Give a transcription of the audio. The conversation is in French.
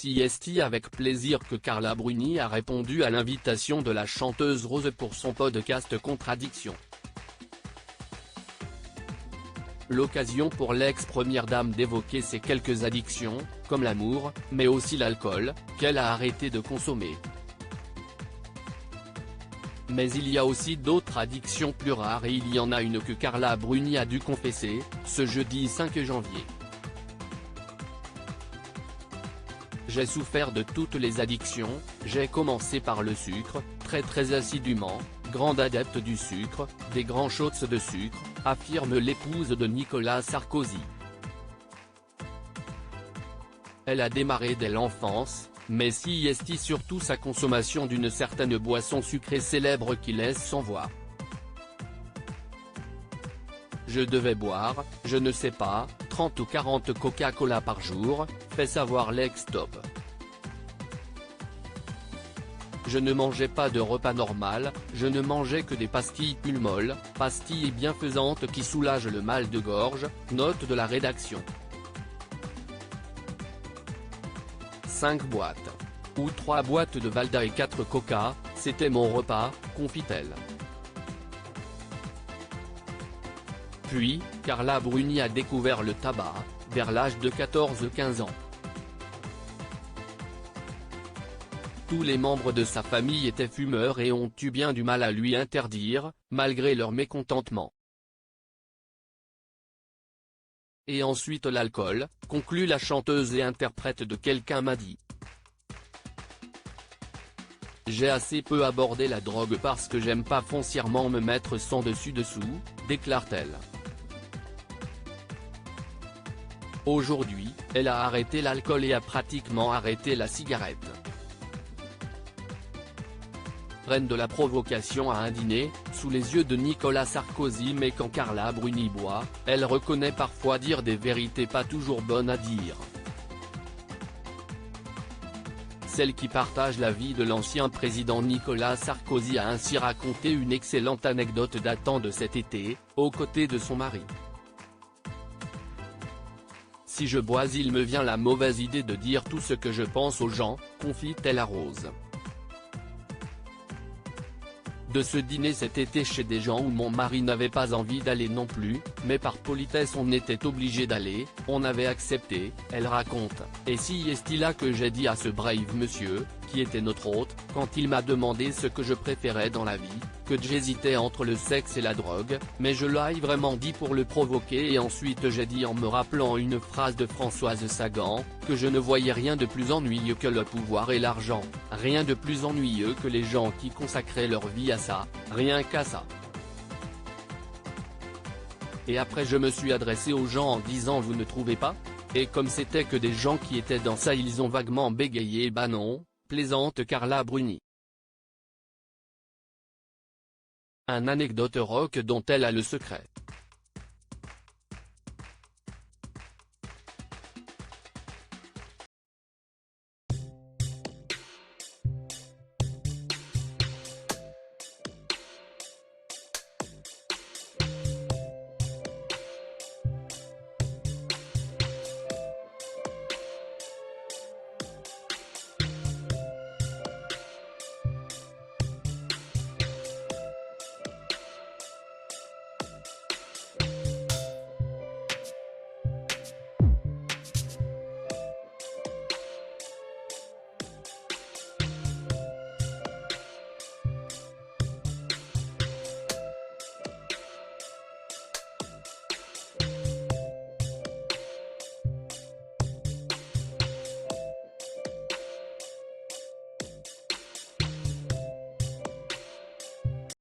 C'est avec plaisir que Carla Bruni a répondu à l'invitation de la chanteuse Rose pour son podcast Contradiction. L'occasion pour l'ex-première dame d'évoquer ses quelques addictions, comme l'amour, mais aussi l'alcool, qu'elle a arrêté de consommer. Mais il y a aussi d'autres addictions plus rares et il y en a une que Carla Bruni a dû confesser, ce jeudi 5 janvier. J'ai souffert de toutes les addictions, j'ai commencé par le sucre, très assidûment, grande adepte du sucre, des grands shots de sucre, affirme l'épouse de Nicolas Sarkozy. Elle a démarré dès l'enfance, mais c'est surtout sa consommation d'une certaine boisson sucrée célèbre qui laisse sans voix. Je devais boire, je ne sais pas, 30 ou 40 Coca-Cola par jour, fait savoir l'ex-top. Je ne mangeais pas de repas normal, je ne mangeais que des pastilles Pulmol, pastilles bienfaisantes qui soulagent le mal de gorge, note de la rédaction. 5 boîtes. Ou 3 boîtes de Valda et 4 Coca, c'était mon repas, confie-t-elle. Puis, Carla Bruni a découvert le tabac, vers l'âge de 14-15 ans. Tous les membres de sa famille étaient fumeurs et ont eu bien du mal à lui interdire, malgré leur mécontentement. Et ensuite l'alcool, conclut la chanteuse et interprète de Quelqu'un m'a dit. J'ai assez peu abordé la drogue parce que j'aime pas foncièrement me mettre sans dessus-dessous, déclare-t-elle. Aujourd'hui, elle a arrêté l'alcool et a pratiquement arrêté la cigarette. Reine de la provocation à un dîner, sous les yeux de Nicolas Sarkozy. Mais quand Carla Bruni boit, elle reconnaît parfois dire des vérités pas toujours bonnes à dire. Celle qui partage la vie de l'ancien président Nicolas Sarkozy a ainsi raconté une excellente anecdote datant de cet été, aux côtés de son mari. Si je bois, il me vient la mauvaise idée de dire tout ce que je pense aux gens, confie-t-elle à Rose. De ce dîner cet été chez des gens où mon mari n'avait pas envie d'aller non plus, mais par politesse on était obligé d'aller, on avait accepté, elle raconte, et c'est là que j'ai dit à ce brave monsieur, qui était notre hôte, quand il m'a demandé ce que je préférais dans la vie, que j'hésitais entre le sexe et la drogue, mais je l'ai vraiment dit pour le provoquer et ensuite j'ai dit en me rappelant une phrase de Françoise Sagan, que je ne voyais rien de plus ennuyeux que le pouvoir et l'argent, rien de plus ennuyeux que les gens qui consacraient leur vie à ça, rien qu'à ça. Et après je me suis adressé aux gens en disant vous ne trouvez pas? Et comme c'était que des gens qui étaient dans ça ils ont vaguement bégayé bah non, plaisante Carla Bruni. Un anecdote rock dont elle a le secret.